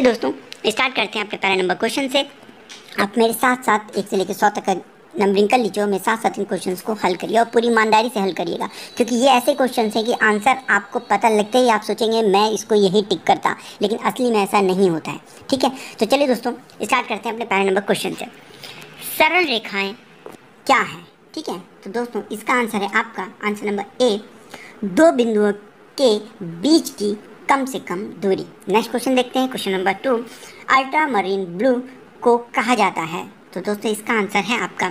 चलिए दोस्तों, स्टार्ट करते हैं अपने पहले नंबर क्वेश्चन से। आप मेरे साथ साथ 1 से लेकर 100 तक का नंबरिंग कर लीजिए और मेरे साथ साथ इन क्वेश्चंस को हल करिए और पूरी ईमानदारी से हल करिएगा, क्योंकि ये ऐसे क्वेश्चंस हैं कि आंसर आपको पता लगते ही आप सोचेंगे मैं इसको यही टिक करता, लेकिन असली में ऐसा नहीं होता है। ठीक है, तो चलिए दोस्तों स्टार्ट करते हैं अपने पहले नंबर क्वेश्चन से। सरल रेखाएं क्या है? ठीक है, तो दोस्तों इसका आंसर है आपका आंसर नंबर ए, दो बिंदुओं के बीच की कम से कम दूरी। नेक्स्ट क्वेश्चन देखते हैं, question number 2, ultra marine blue को कहा जाता है? तो दोस्तों इसका आंसर है आपका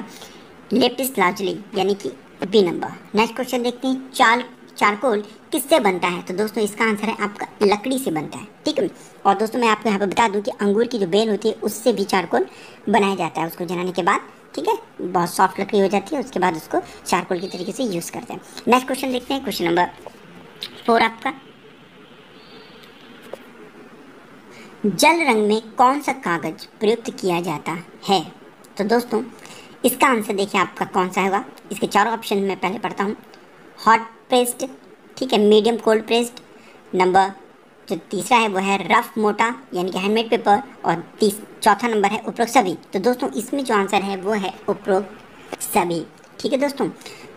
लेपिस लाजुली यानी कि बी नंबर। नेक्स्ट क्वेश्चन देखते हैं, चारकोल किससे बनता है? तो दोस्तों इसका आंसर है आपका लकड़ी से बनता है। ठीक है, और दोस्तों मैं आपको यहाँ पर बता दूँ कि अंगूर की जो बेल होती है उससे भी चारकोल बनाया जाता है उसको जलाने के बाद। ठीक है, बहुत सॉफ्ट लकड़ी हो जाती है, उसके बाद उसको चारकोल की तरीके से यूज़ करते हैं। नेक्स्ट क्वेश्चन देखते हैं, क्वेश्चन नंबर 4 आपका, जल रंग में कौन सा कागज प्रयुक्त किया जाता है? तो दोस्तों इसका आंसर देखिए आपका कौन सा होगा। इसके चारों ऑप्शन मैं पहले पढ़ता हूँ। हॉट प्रेस्ड, ठीक है, मीडियम कोल्ड प्रेस्ड, नंबर जो तीसरा है वो है रफ मोटा यानी कि हैंडमेड पेपर, और चौथा नंबर है उपरोक्त सभी। तो दोस्तों इसमें जो आंसर है वो है उपरोक्त सभी। ठीक है दोस्तों,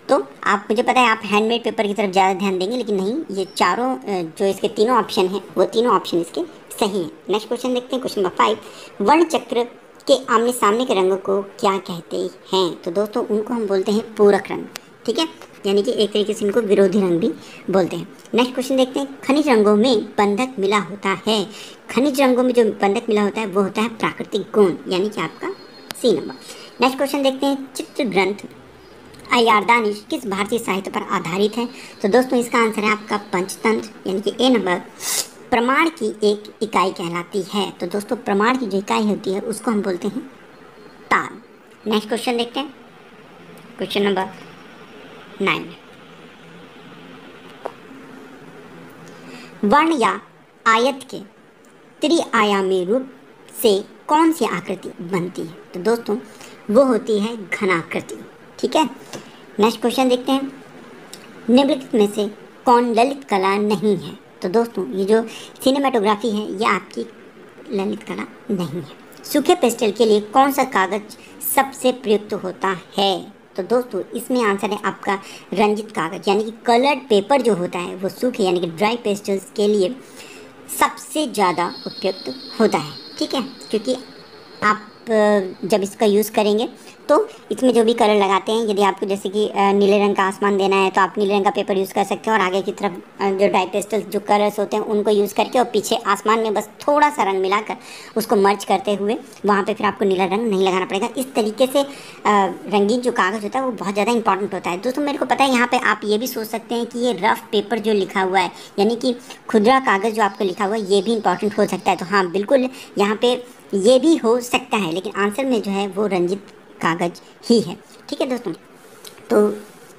तो आप मुझे पता है आप हैंडमेड पेपर की तरफ ज़्यादा ध्यान देंगे, लेकिन नहीं, ये चारों जो इसके तीनों ऑप्शन हैं वो तीनों ऑप्शन इसके सही है। नेक्स्ट क्वेश्चन देखते हैं, क्वेश्चन नंबर 5, वर्ण चक्र के आमने सामने के रंगों को क्या कहते हैं? तो दोस्तों उनको हम बोलते हैं पूरक रंग। ठीक है, यानी कि एक तरीके से इनको विरोधी रंग भी बोलते हैं। नेक्स्ट क्वेश्चन देखते हैं, खनिज रंगों में बंधक मिला होता है? खनिज रंगों में जो बंधक मिला होता है वो होता है प्राकृतिक गुण यानी कि आपका सी नंबर। नेक्स्ट क्वेश्चन देखते हैं, चित्र ग्रंथ अयारदानिश किस भारतीय साहित्य पर आधारित है? तो दोस्तों इसका आंसर है आपका पंचतंत्र यानी कि ए नंबर। प्रमाण की एक इकाई कहलाती है? तो दोस्तों प्रमाण की जो इकाई होती है उसको हम बोलते हैं ताल। नेक्स्ट क्वेश्चन देखते हैं, क्वेश्चन नंबर 9, वर्ण या आयत के त्रिआयामी रूप से कौन सी आकृति बनती है? तो दोस्तों वो होती है घनाकृति। ठीक है, नेक्स्ट क्वेश्चन देखते हैं, निम्नलिखित में से कौन ललित कला नहीं है? तो दोस्तों ये जो सिनेमेटोग्राफी है ये आपकी ललित कला नहीं है। सूखे पेस्टल के लिए कौन सा कागज सबसे प्रयुक्त होता है? तो दोस्तों इसमें आंसर है आपका रंजित कागज यानी कि कलर्ड पेपर जो होता है वो सूखे यानी कि ड्राई पेस्टल्स के लिए सबसे ज़्यादा उपयुक्त होता है। ठीक है, क्योंकि आप जब इसका यूज़ करेंगे तो इसमें जो भी कलर लगाते हैं, यदि आपको जैसे कि नीले रंग का आसमान देना है तो आप नीले रंग का पेपर यूज़ कर सकते हैं, और आगे की तरफ जो डाई पेस्टल्स जो कलर्स होते हैं उनको यूज़ करके और पीछे आसमान में बस थोड़ा सा रंग मिलाकर उसको मर्ज करते हुए वहाँ पे फिर आपको नीला रंग नहीं लगाना पड़ेगा। इस तरीके से रंगीन जो कागज़ होता है वो बहुत ज़्यादा इंपॉर्टेंट होता है। दोस्तों मेरे को पता है यहाँ पर आप ये भी सोच सकते हैं कि ये रफ़ पेपर जो लिखा हुआ है यानी कि खुदरा कागज़ जो आपको लिखा हुआ है ये भी इंपॉर्टेंट हो सकता है। तो हाँ बिल्कुल यहाँ पर ये भी हो सकता है, लेकिन आंसर में जो है वो रंजित कागज ही है। ठीक है दोस्तों, तो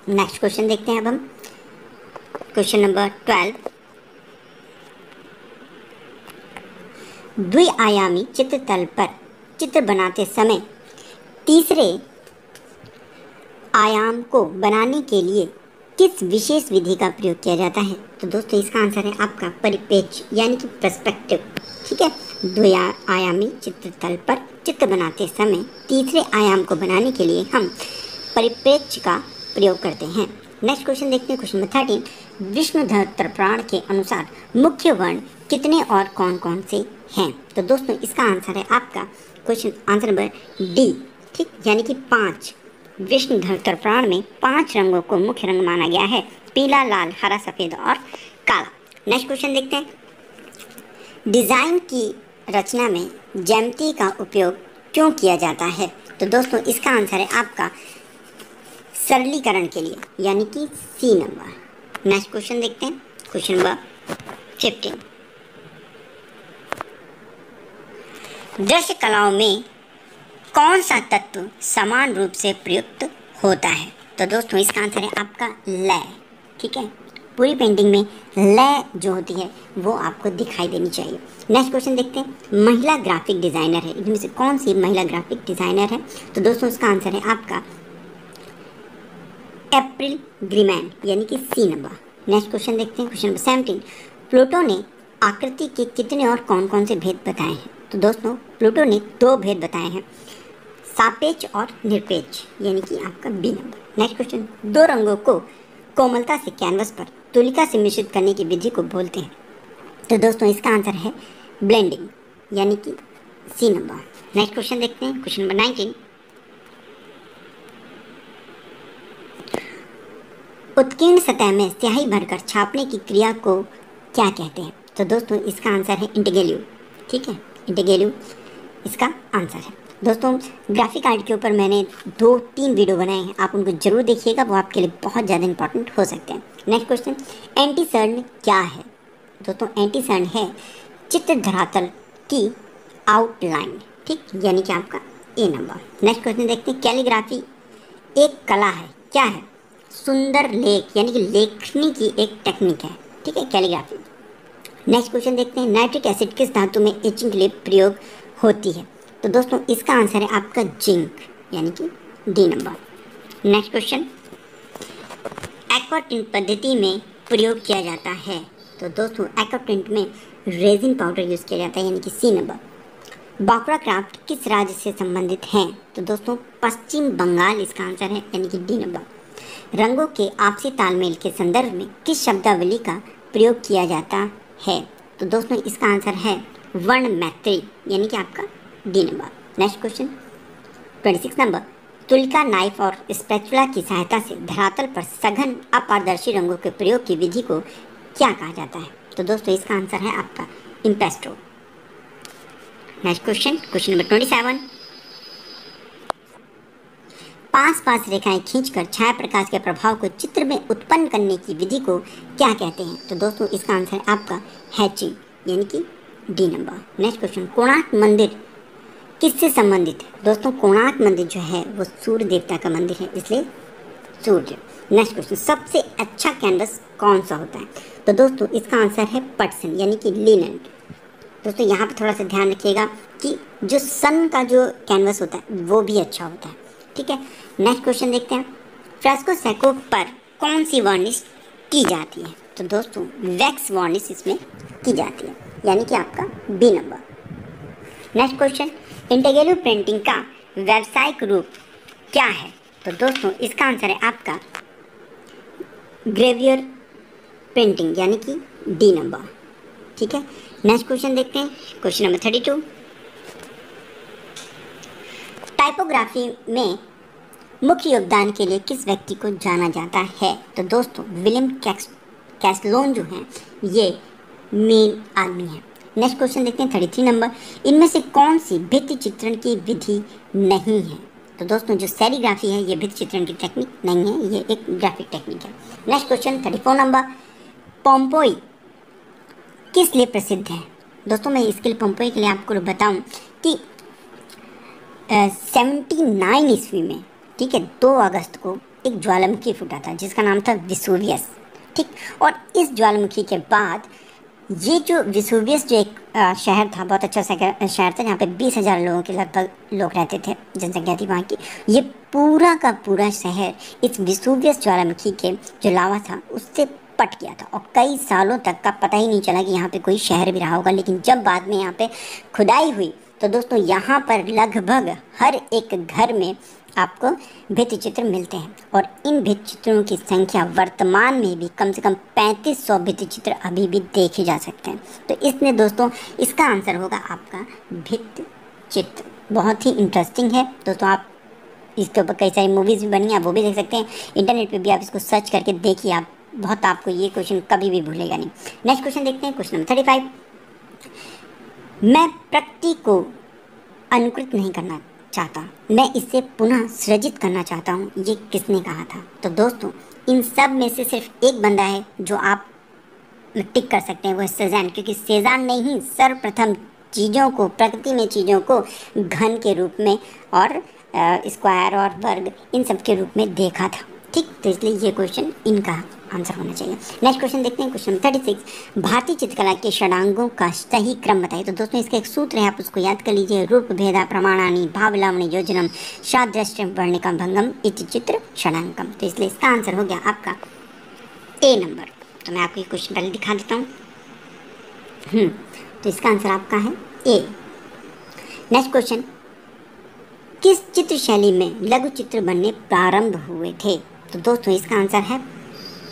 नेक्स्ट क्वेश्चन देखते हैं अब हम, क्वेश्चन नंबर 12, द्विआयामी चित्रतल पर चित्र बनाते समय तीसरे आयाम को बनाने के लिए किस विशेष विधि का प्रयोग किया जाता है? तो दोस्तों इसका आंसर है आपका परिप्रेक्ष्य यानी कि पर्सपेक्टिव। ठीक है, द्विआयामी चित्रतल पर चित्र बनाते समय तीसरे आयाम को बनाने के लिए हम परिप्रेक्ष्य का प्रयोग करते हैं। नेक्स्ट क्वेश्चन देखते हैं, क्वेश्चन नंबर 13, विष्णुधर प्राण के अनुसार मुख्य वर्ण कितने और कौन कौन से हैं? तो दोस्तों इसका आंसर है आपका क्वेश्चन आंसर नंबर डी। ठीक, यानी कि 5। विष्णुधर प्राण में 5 रंगों को मुख्य रंग माना गया है, पीला, लाल, हरा, सफ़ेद और काला। नेक्स्ट क्वेश्चन देखते हैं, डिज़ाइन की रचना में ज्यामिति का उपयोग क्यों किया जाता है? तो दोस्तों इसका आंसर है आपका सरलीकरण के लिए यानी कि सी नंबर। नेक्स्ट क्वेश्चन देखते हैं, क्वेश्चन नंबर 15, दृश्य कलाओं में कौन सा तत्व समान रूप से प्रयुक्त होता है? तो दोस्तों इसका आंसर है आपका लय। ठीक है, पूरी पेंटिंग में लय जो होती है वो आपको दिखाई देनी चाहिए। नेक्स्ट क्वेश्चन देखते हैं, महिला ग्राफिक डिज़ाइनर है, इनमें से कौन सी महिला ग्राफिक डिज़ाइनर है? तो दोस्तों इसका आंसर है आपका एप्रिल ग्रीमैन यानी कि सी नंबर। नेक्स्ट क्वेश्चन देखते हैं, क्वेश्चन नंबर 17, प्लूटो ने आकृति के कितने और कौन कौन से भेद बताए हैं? तो दोस्तों प्लूटो ने 2 भेद बताए हैं, सापेक्ष और निरपेक्ष, यानी कि आपका बी नंबर। नेक्स्ट क्वेश्चन, 2 रंगों को कोमलता से कैनवस पर तुलिका से मिश्रित करने की विधि को बोलते हैं? तो दोस्तों इसका आंसर है ब्लेंडिंग, यानी कि सी नंबर। नेक्स्ट क्वेश्चन देखते हैं, क्वेश्चन नंबर 19, उत्कीर्ण सतह में स्याही भरकर छापने की क्रिया को क्या कहते हैं? तो दोस्तों इसका आंसर है इंटीग्रेलिव, ठीक है, इंटीग्रेलिव इसका आंसर है। दोस्तों ग्राफिक आर्ट के ऊपर मैंने 2-3 वीडियो बनाए हैं, आप उनको जरूर देखिएगा, वो आपके लिए बहुत ज़्यादा इंपॉर्टेंट हो सकते हैं। नेक्स्ट क्वेश्चन, एंटीसर्न क्या है? दोस्तों एंटीसर्न है चित्र धरातल की आउटलाइन, ठीक, यानी कि आपका ए नंबर। नेक्स्ट क्वेश्चन देखते हैं, कैलीग्राफी एक कला है, क्या है? सुंदर लेख, यानी कि लेखनी की एक टेक्निक है, ठीक है, कैलीग्राफी। नेक्स्ट क्वेश्चन देखते हैं, नाइट्रिक एसिड किस धातु में एचिंग के लिए प्रयोग होती है? तो दोस्तों इसका आंसर है आपका जिंक, यानी कि D number. Next question, aquatint पद्धति में प्रयोग किया जाता है? तो दोस्तों एक्वाटिंट में रेजिन पाउडर यूज़ किया जाता है, यानी कि सी नंबर। बाकुड़ा क्राफ्ट किस राज्य से संबंधित हैं? तो दोस्तों पश्चिम बंगाल इसका आंसर है, यानी कि डी नंबर। रंगों के आपसी तालमेल के संदर्भ में किस शब्दावली का प्रयोग किया जाता है? तो दोस्तों इसका आंसर है वर्ण मैत्री, यानी कि आपका D number. Next question 26 number, Tulika knife और स्पैचुला की सहायता से धरातल पर सघन अपारदर्शी रंगों के प्रयोग की विधि को क्या कहा जाता है? तो दोस्तों इसका आंसर है आपका impasto. Next question, question number 27, पास रेखाएं खींचकर छाया प्रकाश के प्रभाव को चित्र में उत्पन्न करने की विधि को क्या कहते हैं? तो दोस्तों इसका आंसर है आपका हैचिंग, यानी कि D number. Next question, Konark मंदिर किससे संबंधित है? दोस्तों कोणार्क मंदिर जो है वो सूर्य देवता का मंदिर है, इसलिए सूर्य। नेक्स्ट क्वेश्चन, सबसे अच्छा कैनवस कौन सा होता है? तो दोस्तों इसका आंसर है पटसन, यानी कि लिनन। दोस्तों यहाँ पे थोड़ा सा ध्यान रखिएगा कि जो सन का जो कैनवस होता है वो भी अच्छा होता है, ठीक है। नेक्स्ट क्वेश्चन देखते हैं, फ्रेस्को सैको पर कौन सी वार्निश की जाती है? तो दोस्तों वैक्स वार्निश इसमें की जाती है, यानी कि आपका बी नंबर। नेक्स्ट क्वेश्चन, इंटीग्रेलिव पेंटिंग का व्यावसायिक रूप क्या है? तो दोस्तों इसका आंसर है आपका ग्रेवियर पेंटिंग, यानी कि डी नंबर, ठीक है। नेक्स्ट क्वेश्चन देखते हैं, क्वेश्चन नंबर 32, टाइपोग्राफी में मुख्य योगदान के लिए किस व्यक्ति को जाना जाता है? तो दोस्तों विलियम कैस्लोन जो हैं ये मेन आदमी है। नेक्स्ट क्वेश्चन देखते हैं 33 नंबर, इनमें से कौन सी भित्ति चित्रण की विधि नहीं है? तो दोस्तों जो सेरीग्राफी है ये भित्ति चित्रण की टेक्निक नहीं है, ये एक ग्राफिक टेक्निक है। नेक्स्ट क्वेश्चन 34 नंबर, पोम्पेई किस लिए प्रसिद्ध है? दोस्तों मैं इसके लिए पोम्पेई के लिए आपको बताऊं कि 79 ईस्वी में, ठीक है, 2 अगस्त को एक ज्वालामुखी फूटा था जिसका नाम था विसुवियस, ठीक। और इस ज्वालामुखी के बाद ये जो विसुवियस जो एक शहर था, बहुत अच्छा शहर था जहाँ पे 20,000 लोगों के लगभग लोग रहते थे, जनसंख्या थी वहाँ की। ये पूरा का पूरा शहर इस विसुवियस ज्वालामुखी के जो लावा था उससे पट गया था और कई सालों तक का पता ही नहीं चला कि यहाँ पे कोई शहर भी रहा होगा। लेकिन जब बाद में यहाँ पे खुदाई हुई तो दोस्तों यहाँ पर लगभग हर एक घर में आपको भित्ति चित्र मिलते हैं और इन भित्ति चित्रों की संख्या वर्तमान में भी कम से कम 3500 भित्ति चित्र अभी भी देखे जा सकते हैं। तो इसने दोस्तों इसका आंसर होगा आपका भित्ति चित्र। बहुत ही इंटरेस्टिंग है दोस्तों, आप इसके ऊपर कई सारी मूवीज़ भी बनी हैं, आप वो भी देख सकते हैं। इंटरनेट पे भी आप इसको सर्च करके देखिए, आप बहुत आपको ये क्वेश्चन कभी भी भूलेगा नहीं। नेक्स्ट क्वेश्चन देखते हैं, क्वेश्चन नंबर 35, मैं प्रकृति को अनुकृत नहीं करना चाहता, मैं इसे पुनः सृजित करना चाहता हूँ, ये किसने कहा था? तो दोस्तों इन सब में से सिर्फ एक बंदा है जो आप टिक कर सकते हैं, वो है सेज़ान, क्योंकि सेज़ान ने ही सर्वप्रथम चीज़ों को, प्रकृति में चीज़ों को घन के रूप में और स्क्वायर और वर्ग इन सब के रूप में देखा था, ठीक। तो इसलिए ये क्वेश्चन इनका आंसर होना चाहिए। नेक्स्ट क्वेश्चन देखते हैं, क्वेश्चन 36, भारतीय चित्रकला के षडांगों का सही क्रम बताइए। तो दोस्तों इसका एक सूत्र है, आप उसको याद कर लीजिए, रूप भेदा प्रमाणानि भावलावणी योजनम सादृश्य वर्णिकम भंगम इति चित्र षडांगम। तो इसलिए इसका आंसर हो गया आपका ए नंबर। तो मैं आपको ये क्वेश्चन पहले दिखा देता हूँ। तो इसका आंसर आपका है ए। नेक्स्ट क्वेश्चन, किस चित्र शैली में लघु चित्र बनने प्रारंभ हुए थे? तो दोस्तों इसका आंसर है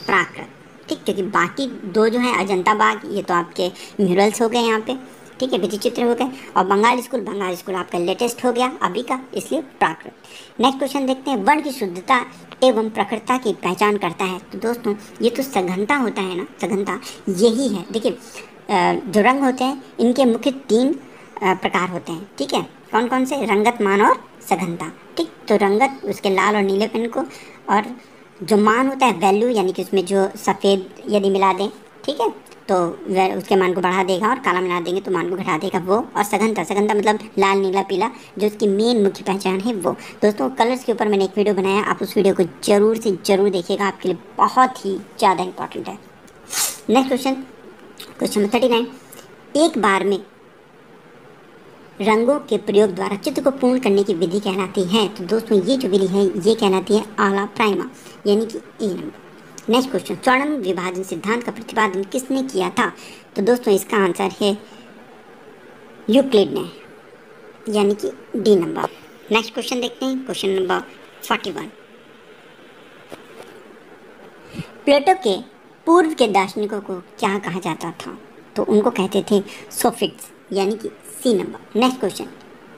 प्राकृत। ठीक, क्योंकि बाकी दो जो है अजंता बाग, ये तो आपके म्यूरल्स हो गए यहाँ पे, ठीक है, भित्ति चित्र हो गए। और बंगाल स्कूल आपका लेटेस्ट हो गया अभी का, इसलिए प्राकृत। नेक्स्ट क्वेश्चन देखते हैं, वर्ण की शुद्धता एवं प्रखरता की पहचान करता है? तो दोस्तों ये तो सघनता होता है ना, सघनता यही है। देखिए जो रंग होते हैं इनके मुख्य 3 प्रकार होते हैं, ठीक है, कौन कौन से? रंगत, मान और सघनता। ठीक, तो रंगत उसके लाल और नीले पेन को, और जो मान होता है वैल्यू, यानी कि उसमें जो सफ़ेद यदि मिला दें, ठीक है, तो वह उसके मान को बढ़ा देगा, और काला मिला देंगे तो मान को घटा देगा वो। और सघनता मतलब लाल नीला पीला, जो उसकी मेन मुख्य पहचान है वो। दोस्तों कलर्स के ऊपर मैंने एक वीडियो बनाया, आप उस वीडियो को ज़रूर से ज़रूर देखिएगा, आपके लिए बहुत ही ज़्यादा इंपॉर्टेंट है। नेक्स्ट क्वेश्चन, क्वेश्चन नंबर 39, एक बार में रंगों के प्रयोग द्वारा चित्र को पूर्ण करने की विधि कहलाती है? तो दोस्तों ये जो विधि है ये कहलाती है आला प्राइमा, यानी कि ए नंबर। नेक्स्ट क्वेश्चन, स्वर्ण विभाजन सिद्धांत का प्रतिपादन किसने किया था? तो दोस्तों इसका आंसर है यूक्लिड ने, यानी कि डी नंबर। नेक्स्ट क्वेश्चन देखते हैं, क्वेश्चन नंबर 41, प्लेटो के पूर्व के दार्शनिकों को क्या कहा जाता था? तो उनको कहते थे सोफिस्ट्स, यानी कि सी नंबर। नेक्स्ट क्वेश्चन,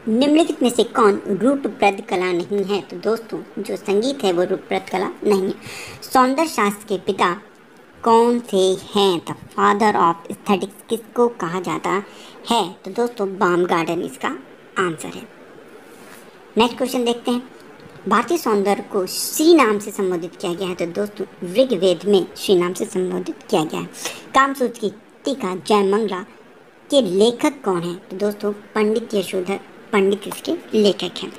निम्नलिखित में से कौन रूपप्रद कला नहीं है? तो दोस्तों जो संगीत है वो रूपप्रद कला नहीं है। सौंदर्य शास्त्र के पिता कौन से हैं? द फादर ऑफ एस्थेटिक्स किसको कहा जाता है? तो दोस्तों बामगार्डन इसका आंसर है। नेक्स्ट क्वेश्चन देखते हैं, भारतीय सौंदर्य को श्री नाम से संबोधित किया गया है? तो दोस्तों ऋग्वेद में श्री नाम से संबोधित किया गया है। कामसूत्र की टीका जयमंगला के लेखक कौन है? तो दोस्तों पंडित यशोधर पंडित इसके लेखक हैं।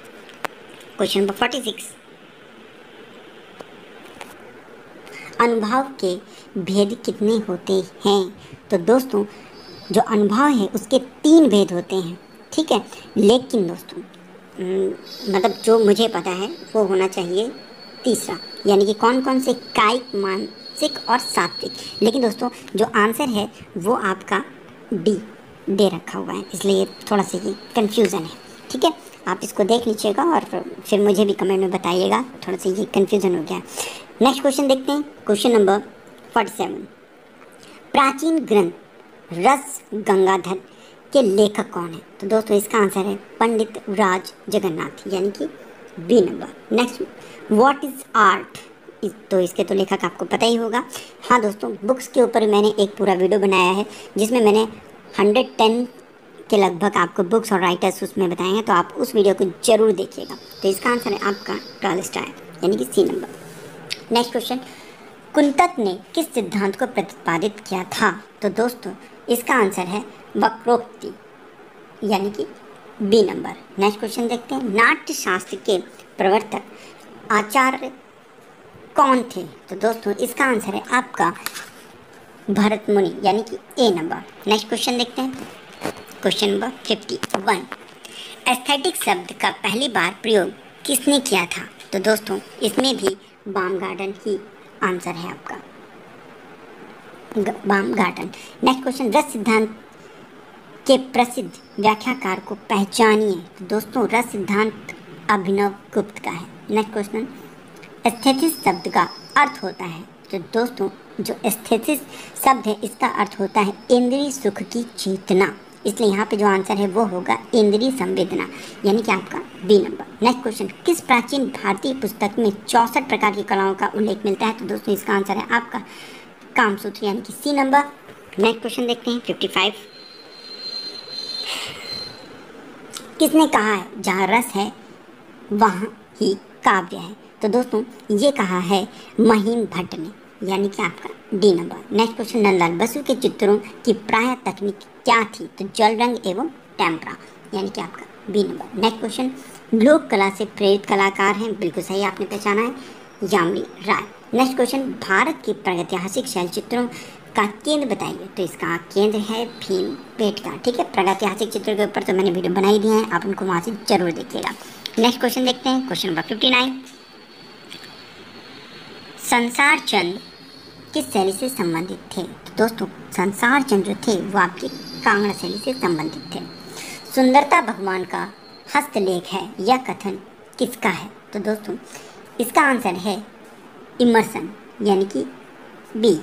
क्वेश्चन नंबर 46, अनुभव के भेद कितने होते हैं? तो दोस्तों जो अनुभव है उसके 3 भेद होते हैं, ठीक है, लेकिन दोस्तों मतलब जो मुझे पता है वो होना चाहिए तीसरा, यानी कि कौन कौन से? कायिक, मानसिक और सात्विक। लेकिन दोस्तों जो आंसर है वो आपका डी दे रखा हुआ है, इसलिए थोड़ा सा ये कन्फ्यूज़न है, ठीक है, आप इसको देख लीजिएगा और फिर मुझे भी कमेंट में बताइएगा, थोड़ा सा ये कन्फ्यूज़न हो गया। नेक्स्ट क्वेश्चन देखते हैं, क्वेश्चन नंबर 47, प्राचीन ग्रंथ रस गंगाधर के लेखक कौन है? तो दोस्तों इसका आंसर है पंडित राज जगन्नाथ, यानी कि B number. Next, what is art? तो इसके तो लेखक आपको पता ही होगा। हाँ दोस्तों, बुक्स के ऊपर मैंने एक पूरा वीडियो बनाया है जिसमें मैंने 110 के लगभग आपको बुक्स और राइटर्स उसमें बताए हैं, तो आप उस वीडियो को जरूर देखिएगा। तो इसका आंसर है आपका टॉलस्टॉय, यानी कि C number. Next question, Kuntaka ने किस सिद्धांत को प्रतिपादित किया था? तो दोस्तों इसका आंसर है वक्रोक्ति, यानी कि बी नंबर। नेक्स्ट क्वेश्चन देखते हैं, नाट्य शास्त्र के प्रवर्तक आचार्य कौन थे? तो दोस्तों इसका आंसर है आपका भरत मुनि, यानी कि ए नंबर। नेक्स्ट क्वेश्चन देखते हैं, क्वेश्चन नंबर 51, एस्थेटिक शब्द का पहली बार प्रयोग किसने किया था? तो दोस्तों इसमें भी बामगार्डन ही आंसर है आपका, बामगार्डन। नेक्स्ट क्वेश्चन, रस सिद्धांत के प्रसिद्ध व्याख्याकार को पहचानिए? तो दोस्तों रस सिद्धांत अभिनव गुप्त का है। नेक्स्ट क्वेश्चन, एस्थेटिस शब्द का अर्थ होता है? तो दोस्तों जो एस्थेटिस शब्द है इसका अर्थ होता है इंद्रिय सुख की चेतना, इसलिए यहाँ पे जो आंसर है वो होगा इंद्रिय संवेदना, यानी कि आपका बी नंबर। नेक्स्ट क्वेश्चन, किस प्राचीन भारतीय पुस्तक में 64 प्रकार की कलाओं का उल्लेख मिलता है? तो दोस्तों इसका आंसर है आपका कामसूत्र, यानी कि सी नंबर। नेक्स्ट क्वेश्चन देखते हैं 55, किसने कहा है जहाँ रस है वहाँ ही काव्य है? तो दोस्तों ये कहा है महीम भट्ट ने, यानी कि आपका D number. Next question, Nandlal Basu के चित्रों की प्राय तकनीक क्या थी? तो जल रंग एवं टेम्परा, यानी कि आपका बी नंबर। नेक्स्ट क्वेश्चन, लोक कला से प्रेरित कलाकार हैं? बिल्कुल सही आपने पहचाना है, यामिनी राय। नेक्स्ट क्वेश्चन, भारत के प्रागैतिहासिक शैलचित्रों का केंद्र बताइए? तो इसका केंद्र है भीमबेटका, ठीक है, प्रागैतिहासिक चित्रों के ऊपर तो मैंने वीडियो बनाई दी है, आप उनको वहाँ से जरूर देखिएगा। नेक्स्ट क्वेश्चन देखते हैं, क्वेश्चन नंबर 59, संसार चंद किस शैली से संबंधित थे? तो दोस्तों संसार चंद्र जो थे वो आपके कांगड़ा शैली से संबंधित थे। सुंदरता भगवान का हस्तलेख है, यह कथन किसका है? तो दोस्तों इसका आंसर है इमर्सन यानी कि बी।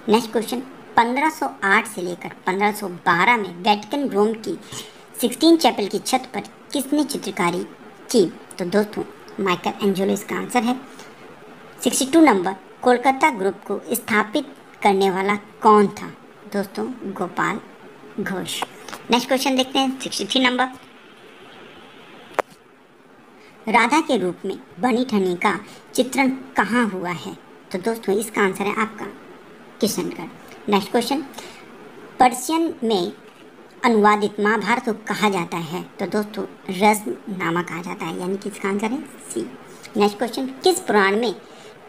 नेक्स्ट क्वेश्चन, 1508 से लेकर 1512 में वेटिकन रोम की सिक्सटीन चैपल की छत पर किसने चित्रकारी की? तो दोस्तों माइकल एंजेलो इसका आंसर है। 62 नंबर, कोलकाता ग्रुप को स्थापित करने वाला कौन था? दोस्तों गोपाल घोष। नेक्स्ट क्वेश्चन देखते हैं 63 नंबर, राधा के रूप में बनी ठनी का चित्रण कहाँ हुआ है? तो दोस्तों इसका आंसर है आपका किशनगढ़। नेक्स्ट क्वेश्चन, पर्शियन में अनुवादित महाभारत को कहा जाता है? तो दोस्तों रसनामा कहा जाता है, यानी कि इसका आंसर है सी। नेक्स्ट क्वेश्चन, किस पुराण में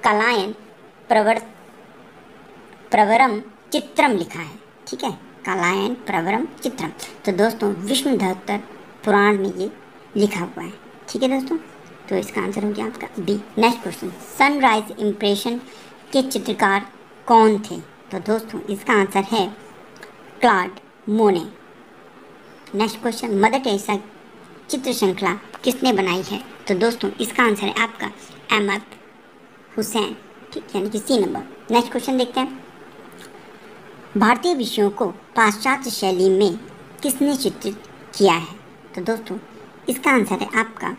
कलायन प्रवरम चित्रम लिखा है? ठीक है, कलायन प्रवरम चित्रम। तो दोस्तों विष्णुधत्तर पुराण में ये लिखा हुआ है। ठीक है दोस्तों, तो इसका आंसर हो गया आपका B. Next question, sunrise impression के चित्रकार कौन थे? तो दोस्तों इसका आंसर है क्लॉड मोने। नेक्स्ट क्वेश्चन, मदर टेरेसा चित्र श्रृंखला किसने बनाई है? तो दोस्तों इसका आंसर है आपका अहमद हुसैन। ठीक, यानी कि सी नंबर। नेक्स्ट क्वेश्चन देखते हैं, भारतीय विषयों को पाश्चात्य शैली में किसने चित्रित किया है? तो दोस्तों इसका आंसर है आपका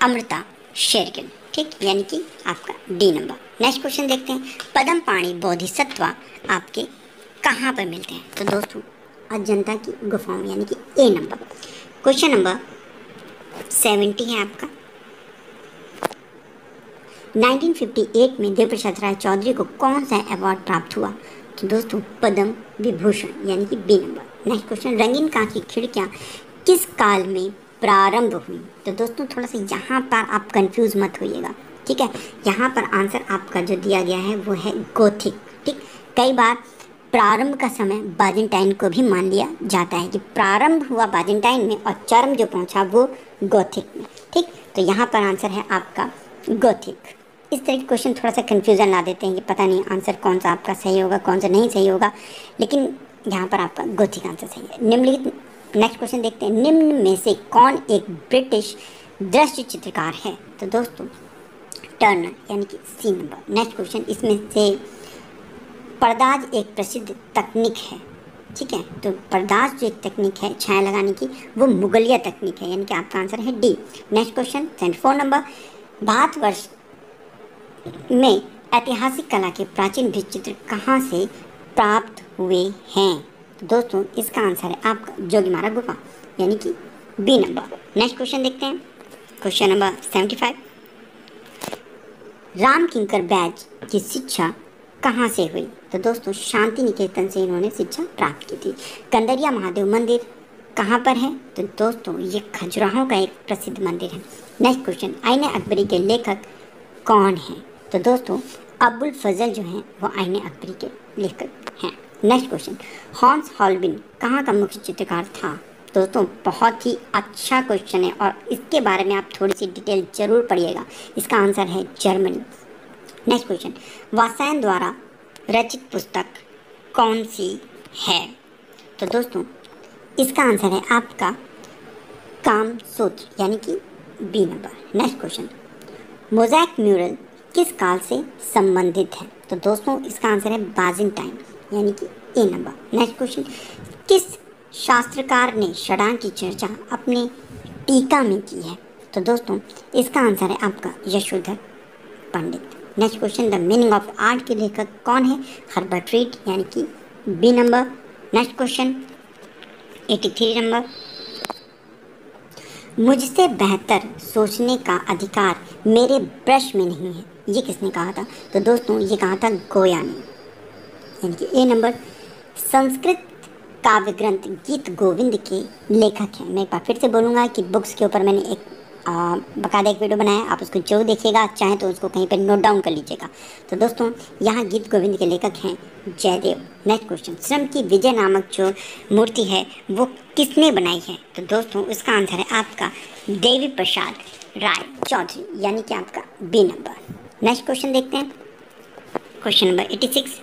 अमृता शेरगिल। ठीक, यानी कि आपका डी नंबर। नेक्स्ट क्वेश्चन देखते हैं, पद्म पाणी बोधिसत्व आपके कहाँ पर मिलते हैं? तो दोस्तों अजंता की गुफाओं, यानी कि ए नंबर। क्वेश्चन नंबर 70 है आपका, 1958 में देवप्रसाद राय चौधरी को कौन सा अवार्ड प्राप्त हुआ? तो दोस्तों पद्म विभूषण, यानी कि बी नंबर। नेक्स्ट क्वेश्चन, रंगीन कांच की खिड़कियाँ किस काल में प्रारंभ हुई? तो दोस्तों थोड़ा सा यहाँ पर आप कंफ्यूज मत होइएगा। ठीक है, यहाँ पर आंसर आपका जो दिया गया है वो है गोथिक। ठीक, कई बार प्रारंभ का समय बाजेंटाइन को भी मान लिया जाता है कि प्रारंभ हुआ बाजेंटाइन में और चरम जो पहुँचा वो गोथिक में। ठीक, तो यहाँ पर आंसर है आपका गोथिक। इस तरह के क्वेश्चन थोड़ा सा कन्फ्यूज़न ला देते हैं कि पता नहीं आंसर कौन सा आपका सही होगा कौन सा नहीं सही होगा, लेकिन यहाँ पर आपका गोथिक आंसर सही है। निम्नलिखित, नेक्स्ट क्वेश्चन देखते हैं, निम्न में से कौन एक ब्रिटिश दृश्य चित्रकार है? तो दोस्तों टर्नर, यानी कि सी नंबर। नेक्स्ट क्वेश्चन, इसमें से पर्दाज एक प्रसिद्ध तकनीक है। ठीक है, तो पर्दाज जो एक तकनीक है छाया लगाने की वो मुगलिया तकनीक है, यानी कि आपका आंसर है D. Next question 74 number, Bharatvarsh में ऐतिहासिक कला के प्राचीन भित्तिचित्र कहाँ से प्राप्त हुए हैं? तो दोस्तों इसका आंसर है आपका जोगीमारा गुफा, यानी कि बी नंबर। नेक्स्ट क्वेश्चन देखते हैं, क्वेश्चन नंबर 75, राम किंकर बैज की शिक्षा कहाँ से हुई? तो दोस्तों शांति निकेतन से इन्होंने शिक्षा प्राप्त की थी। कंदरिया महादेव मंदिर कहाँ पर है? तो दोस्तों ये खजुराहो का एक प्रसिद्ध मंदिर है। नेक्स्ट क्वेश्चन, आईने अकबरी के लेखक कौन हैं? तो दोस्तों अबुल फजल जो हैं वो आईने अकबरी के लेखक हैं। नेक्स्ट क्वेश्चन, हॉन्स हॉलबिन कहाँ का मुख्य चित्रकार था? दोस्तों बहुत ही अच्छा क्वेश्चन है और इसके बारे में आप थोड़ी सी डिटेल जरूर पढ़िएगा। इसका आंसर है जर्मनी। नेक्स्ट क्वेश्चन, वात्स्यायन द्वारा रचित पुस्तक कौन सी है? तो दोस्तों इसका आंसर है आपका कामसूत्र, यानी कि B number. Next question, mosaic mural किस काल से संबंधित है? तो दोस्तों इसका आंसर है बाजेंटाइन, यानी कि ए नंबर। नेक्स्ट क्वेश्चन, किस शास्त्रकार ने षडांग की चर्चा अपने टीका में की है? तो दोस्तों इसका आंसर है आपका Yashodhar Pandit. Next question, the meaning of art के लेखक कौन है? हर्बर्ट रीड, यानी कि B number. Next question 83 number, मुझसे बेहतर सोचने का अधिकार मेरे ब्रश में नहीं है, ये किसने कहा था? तो दोस्तों ये कहा था गोया ने, यानी कि ए नंबर। संस्कृत काव्य ग्रंथ गीत गोविंद के लेखक हैं। मैं एक बार फिर से बोलूँगा कि बुक्स के ऊपर मैंने एक बकायदा एक वीडियो बनाया, आप उसको जरूर देखिएगा, चाहे तो उसको कहीं पर नोट डाउन कर लीजिएगा। तो दोस्तों यहाँ गीत गोविंद के लेखक हैं जयदेव। नेक्स्ट क्वेश्चन, श्रम की विजय नामक जो मूर्ति है वो किसने बनाई है? तो दोस्तों इसका आंसर है आपका देवी प्रसाद राय चौधरी, यानी कि आपका बी नंबर। नेक्स्ट क्वेश्चन देखते हैं, question number 86।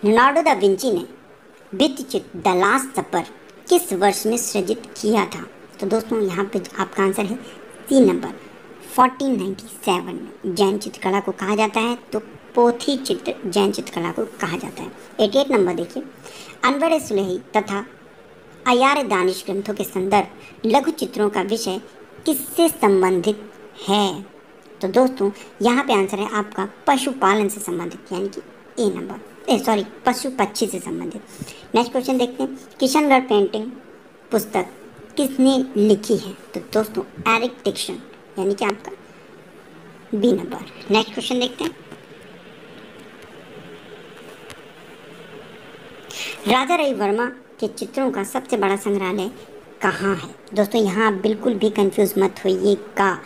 Leonardo da Vinci ने भित्ति चित्र द लास्ट सपर किस वर्ष में सृजित किया था? तो दोस्तों यहाँ पे आपका आंसर है 3 नंबर 1497 में। जैन चित्रकला को कहा जाता है तो पोथी चित्र जैन चित्रकला को कहा जाता है। 88 नंबर देखिए, अनवर सुलेही तथा अयार दानिश ग्रंथों के संदर्भ लघु चित्रों का विषय किससे संबंधित है? तो दोस्तों यहाँ पे आंसर है आपका पशुपालन से संबंधित, यानी कि ए नंबर, पशु पक्षी से संबंधित। नेक्स्ट क्वेश्चन देखते हैं, किशनगढ़ पेंटिंग पुस्तक किसने लिखी है? तो दोस्तों एरिक डिक्सन, यानी कि आपका बी नंबर। नेक्स्ट क्वेश्चन देखते हैं, राजा रवि वर्मा के चित्रों का सबसे बड़ा संग्रहालय कहाँ है? दोस्तों यहाँ आप बिल्कुल भी कंफ्यूज मत होइएगा,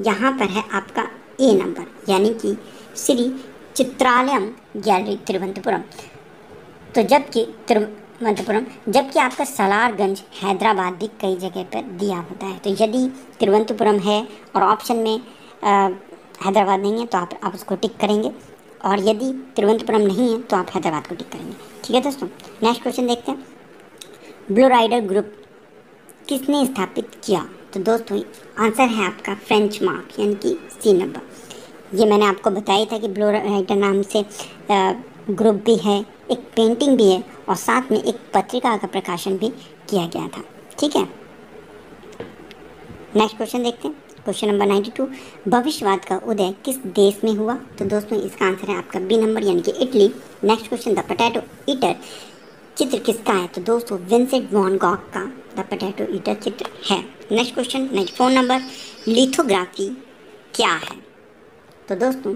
यहाँ पर है आपका ए नंबर, यानी कि श्री चित्रालयम गैलरी तिरुवनंतपुरम। तो जबकि आपका सलारगंज हैदराबाद भी कई जगह पर दिया होता है। तो यदि तिरुवनंतपुरम है और ऑप्शन में हैदराबाद नहीं है तो आप उसको टिक करेंगे, और यदि तिरुवनंतपुरम नहीं है तो आप हैदराबाद को टिक करेंगे। ठीक है दोस्तों, नेक्स्ट क्वेश्चन देखते हैं, ब्लू राइडर ग्रुप किसने स्थापित किया? तो दोस्तों आंसर है आपका फ्रेंच मार्क, यानी कि सी नंबर। ये मैंने आपको बताया था कि ब्लू राइडर नाम से ग्रुप भी है, एक पेंटिंग भी है, और साथ में एक पत्रिका का प्रकाशन भी किया गया था। ठीक है, नेक्स्ट क्वेश्चन देखते हैं, क्वेश्चन नंबर 92। भविष्यवाद का उदय किस देश में हुआ? तो दोस्तों इसका आंसर है आपका बी नंबर, यानी कि Italy. Next question, the potato eater चित्र किसका है? तो दोस्तों विंसेंट वैन गॉग का द पोटैटो ईटर चित्र है। नेक्स्ट क्वेश्चन 94 नंबर, लिथोग्राफी क्या है? तो दोस्तों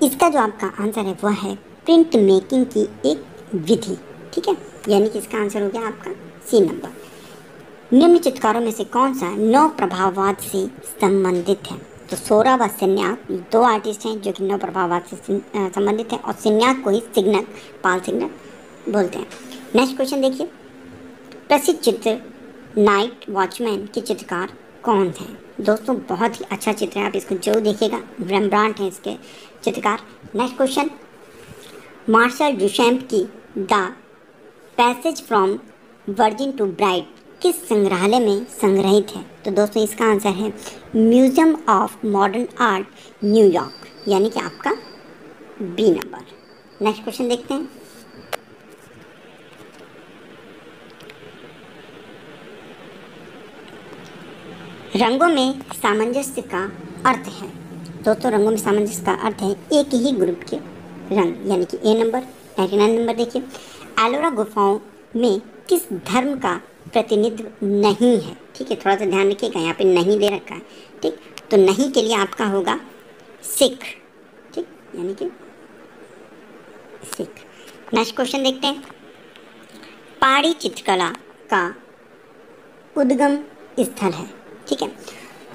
इसका जो आपका आंसर है वह है प्रिंट मेकिंग की एक विधि। ठीक है, यानी कि इसका आंसर हो गया आपका सी नंबर। निम्न चित्रकारों में से कौन सा नव प्रभाववाद से संबंधित है? तो सोरा व सिन्याक 2 आर्टिस्ट हैं जो कि नव प्रभाववाद से संबंधित हैं, और सिन्याक को ही सिग्नल पाल सिग्नल बोलते हैं। नेक्स्ट क्वेश्चन देखिए, प्रसिद्ध चित्र नाइट वॉचमैन के चित्रकार कौन हैं? दोस्तों बहुत ही अच्छा चित्र है, आप इसको जरूर देखिएगा, रेम्ब्रांट हैं इसके चित्रकार। नेक्स्ट क्वेश्चन, मार्शल दुचैम्प की the passage from virgin to bride किस संग्रहालय में संग्रहित है? तो दोस्तों इसका आंसर है museum of modern art New York, यानी कि आपका बी नंबर। नेक्स्ट क्वेश्चन देखते हैं, रंगों में सामंजस्य का अर्थ है। दोस्तों रंगों में सामंजस्य का अर्थ है एक ही ग्रुप के रंग, यानी कि ए नंबर। 99 नंबर देखिए, एलोरा गुफाओं में किस धर्म का प्रतिनिधित्व नहीं है? ठीक है, थोड़ा सा ध्यान रखिएगा, यहाँ पे नहीं दे रखा है। ठीक, तो नहीं के लिए आपका होगा सिख। ठीक, यानी कि सिख। नेक्स्ट क्वेश्चन देखते हैं, पहाड़ी चित्रकला का उद्गम स्थल है। ठीक है,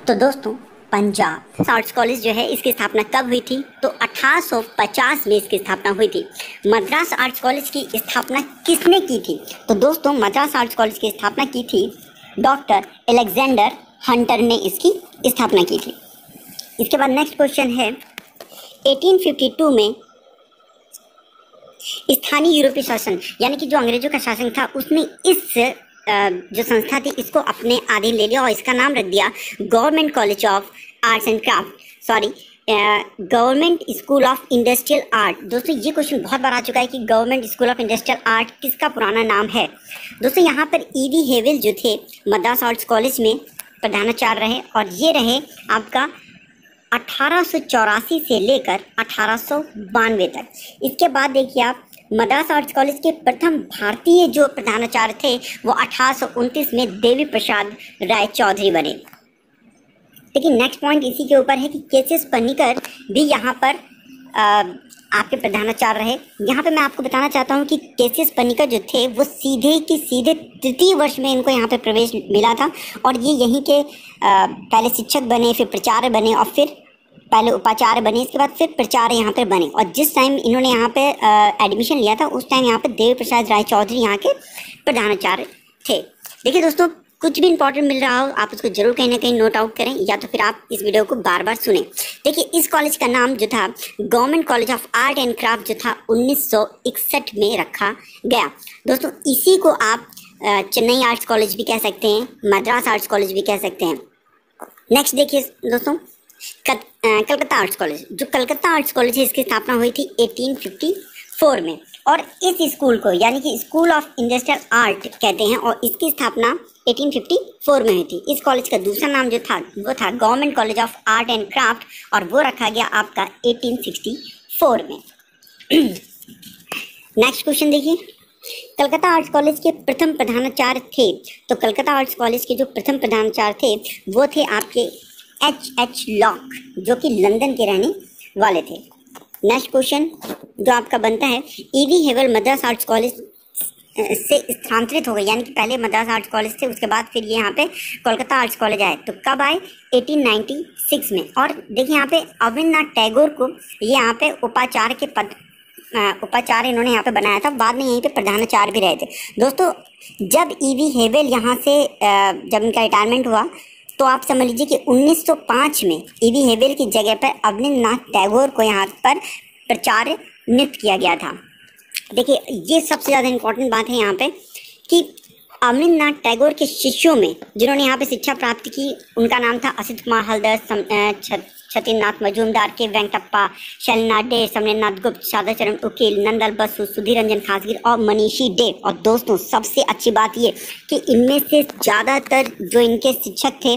तो दोस्तों पंजाब आर्ट्स कॉलेज जो है इसकी स्थापना कब हुई थी? तो 1850 में इसकी स्थापना हुई थी। मद्रास आर्ट्स कॉलेज की स्थापना किसने की थी? तो दोस्तों मद्रास आर्ट्स कॉलेज की स्थापना की थी डॉक्टर एलेक्जेंडर हंटर ने इसकी स्थापना की थी। इसके बाद नेक्स्ट क्वेश्चन है, 1852 में स्थानीय यूरोपीय शासन, यानी कि जो अंग्रेजों का शासन था, उसने इस जो संस्था थी इसको अपने अधीन ले लिया और इसका नाम रख दिया government college of arts and government school of industrial art. दोस्तों ये क्वेश्चन बहुत बार आ चुका है कि government school of industrial art किसका पुराना नाम है। दोस्तों यहाँ पर ईवी हेवल जो थे मद्रास आर्ट्स कॉलेज में प्रधानाचार्य रहे, और ये रहे आपका 1884 से लेकर 1892 तक। इसके बाद देखिए आप, मद्रास आर्ट्स कॉलेज के प्रथम भारतीय जो प्रधानाचार्य थे वो 1829 में देवी प्रसाद राय चौधरी बने। लेकिन नेक्स्ट पॉइंट इसी के ऊपर है कि केसीएस पन्नीकर भी यहाँ पर आपके प्रधानाचार्य रहे। यहाँ पे मैं आपको बताना चाहता हूँ कि केसीएस पन्नीकर जो थे वो सीधे तृतीय वर्ष में इनको यहाँ पे प्रवेश मिला था, और ये यहीं के पहले शिक्षक बने, फिर प्राचार्य बने, और फिर पहले उपाचार्य बने, इसके बाद फिर प्राचार्य यहाँ पे बने। और जिस टाइम इन्होंने यहाँ पे एडमिशन लिया था उस टाइम यहाँ पे देवी प्रसाद राय चौधरी यहाँ के प्रधानाचार्य थे। देखिए दोस्तों कुछ भी इंपॉर्टेंट मिल रहा हो आप उसको जरूर कहीं ना कहीं नोट आउट करें, या तो फिर आप इस वीडियो को बार बार सुने। देखिए इस कॉलेज का नाम जो था government college of art and craft जो था 1961 में रखा गया। दोस्तों इसी को आप चेन्नई आर्ट्स कॉलेज भी कह सकते हैं, मद्रास आर्ट्स कॉलेज भी कह सकते हैं। नेक्स्ट देखिए दोस्तों कलकत्ता आर्ट्स कॉलेज। जो कलकत्ता आर्ट्स कॉलेज है इसकी स्थापना हुई थी 1854 में, और इस स्कूल को यानी कि स्कूल ऑफ इंडस्ट्रियल आर्ट कहते हैं, और इसकी स्थापना 1854 में हुई थी। इस कॉलेज का दूसरा नाम जो था वो था government college of art and craft, और वो रखा गया आपका 1864 में। नेक्स्ट क्वेश्चन देखिए, कलकत्ता आर्ट्स कॉलेज के प्रथम प्रधानाचार्य थे। तो कलकत्ता आर्ट्स कॉलेज के जो प्रथम प्रधानाचार्य थे वो थे आपके H.H. लॉक, जो कि लंदन के रहने वाले थे। नेक्स्ट क्वेश्चन जो आपका बनता है, E.V. हेवल मद्रास आर्ट्स कॉलेज से स्थानांतरित हो गए, यानी कि पहले मद्रास आर्ट्स कॉलेज थे, उसके बाद फिर ये यहाँ पे कोलकाता आर्ट्स कॉलेज आए। तो कब आए? 1896 में। और देखिए यहाँ पे अविनाश टैगोर को ये यहाँ पे उपाचार्य के पद उपाचार्य इन्होंने यहाँ पे बनाया था, बाद में यहीं पे प्रधानाचार्य भी रहे थे। दोस्तों जब E.V. हेवल यहाँ से जब इनका रिटायरमेंट हुआ तो आप समझ लीजिए कि 1905 में E.V. हेवल की जगह पर अविनाश टैगोर को यहाँ पर प्राचार्य नियुक्त किया गया था। देखिए ये सबसे ज़्यादा इम्पोर्टेंट बात है यहाँ पे कि अविनाश टैगोर के शिष्यों में जिन्होंने यहाँ पे शिक्षा प्राप्त की उनका नाम था असित कुमार हलदर, सत्यनाथ मजूमदार, के वेंकटप्पा, शैलनाथ डे, समरेंद्रनाथ गुप्त, साधाचरण उकील, नंदलाल बसु, सुधीर रंजन खासगीर और मनीषी डे। और दोस्तों सबसे अच्छी बात ये कि इनमें से ज़्यादातर जो इनके शिक्षक थे,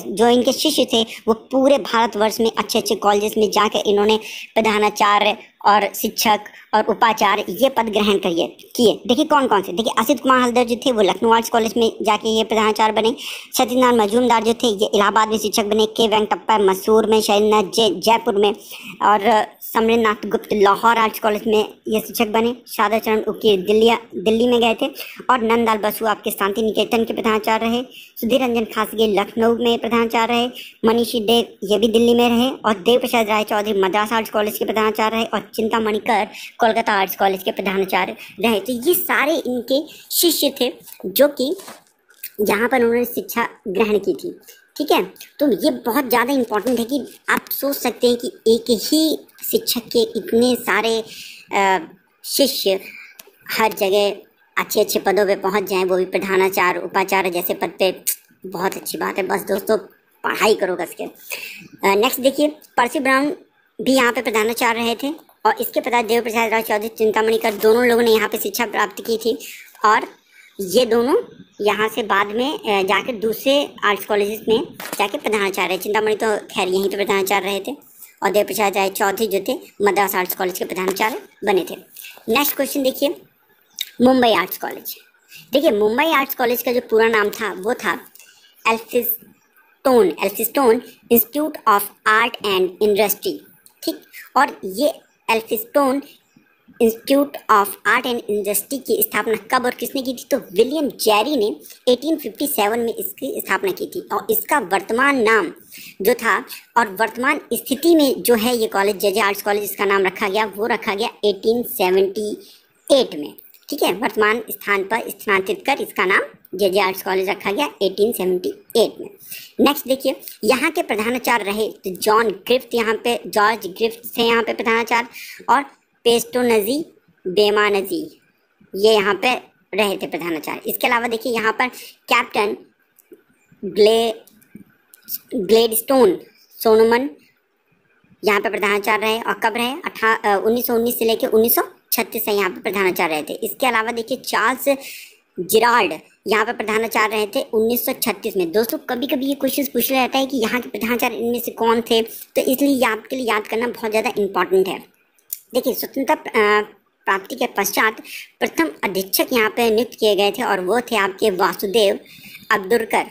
जो इनके शिष्य थे, वो पूरे भारतवर्ष में अच्छे अच्छे कॉलेजेस में जाकर इन्होंने प्रधानाचार्य और शिक्षक और उपाचार्य ये पद ग्रहण किए। देखिए कौन कौन से, देखिए असित कुमार हलदर जो थे वो लखनऊ आर्ट्स कॉलेज में जाके ये प्रधानाचार्य बने। सत्यनारायण मजूमदार जो थे ये इलाहाबाद में शिक्षक बने। के वेंकटप्पा मैसूर में, शैलनाथ जयपुर में, और समरेंद्रनाथ गुप्त लाहौर आर्ट्स कॉलेज में ये शिक्षक बने। साधाचरण उकील दिल्ली में गए थे। और नंदलाल बसु आपके शांति निकेतन के प्रधानाचार्य रहे। सुधीर रंजन खासगी लखनऊ में प्रधानाचार्य रहे। मनीषी डे ये भी दिल्ली में रहे। और देव प्रसाद राय चौधरी मद्रास आर्ट्स कॉलेज के प्रधानाचार्य रहे। और चिंतामणि कर कोलकाता आर्ट्स कॉलेज के प्रधानाचार्य रहे। तो ये सारे इनके शिष्य थे जो कि यहाँ पर उन्होंने शिक्षा ग्रहण की थी। ठीक है, तो ये बहुत ज़्यादा इम्पोर्टेंट है कि आप सोच सकते हैं कि एक ही शिक्षक के इतने सारे शिष्य हर जगह अच्छे अच्छे पदों पे पहुँच जाएं, वो भी प्रधानाचार्य उपाचार्य जैसे पद पे। बहुत अच्छी बात है, बस दोस्तों पढ़ाई करो कस के। नेक्स्ट देखिए, पर्सी ब्राउन भी यहाँ पे प्रधानाचार्य रहे थे, और इसके पता देव प्रसाद राय चौधरी, चिंतामणि कर, दोनों लोगों ने यहाँ पे शिक्षा प्राप्त की थी। और ये दोनों यहाँ से बाद में जाकर दूसरे आर्ट्स कॉलेजेस में जाके प्रधानाचार्य, चिंतामणि तो खैर यहीं पे प्रधानाचार्य रहे थे, और देव प्रसाद राय चौधरी जो थे मद्रास आर्ट्स कॉलेज के प्रधानाचार्य बने थे। नेक्स्ट क्वेश्चन देखिए, मुंबई आर्ट्स कॉलेज। देखिए मुंबई आर्ट्स कॉलेज का जो पूरा नाम था वो था Elphinstone institute of art and industry. ठीक, और ये Elphinstone institute of art and industry की स्थापना कब और किसने की थी? तो विलियम जेरी ने 1857 में इसकी स्थापना की थी। और इसका वर्तमान नाम जो था और वर्तमान स्थिति में जो है ये कॉलेज जे आर्ट्स कॉलेज इसका नाम रखा गया, वो रखा गया 1878 में। ठीक है, वर्तमान स्थान पर स्थानांतरित कर इसका नाम जे आर्ट्स कॉलेज रखा गया 1878 में। नेक्स्ट देखिए, यहाँ के प्रधानाचार्य रहे तो जॉर्ज ग्रिफ्ट थे यहाँ पे प्रधानाचार्य, और पेस्टोनजी बेमानजी ये यहाँ पे रहे थे प्रधानाचार्य। इसके अलावा देखिए यहाँ पर कैप्टन ग्लेडस्टोन सोनोमन यहाँ पे प्रधानाचार्य रहे, और कब रहे? 1919 से लेकर 1936 से यहाँ पे प्रधानाचार्य रहे थे। इसके अलावा देखिए चार्ल्स जिराल्ड यहाँ पे प्रधानाचार्य रहे थे 1936 में। दोस्तों कभी कभी ये क्वेश्चन पूछ लिया जाता है कि यहाँ के प्रधानाचार्य इनमें से कौन थे, तो इसलिए आपके लिए याद करना बहुत ज़्यादा इम्पॉर्टेंट है। देखिए स्वतंत्रता प्राप्ति के पश्चात प्रथम अधीक्षक यहाँ पे नियुक्त किए गए थे, और वो थे आपके वासुदेव अब्दुरकर।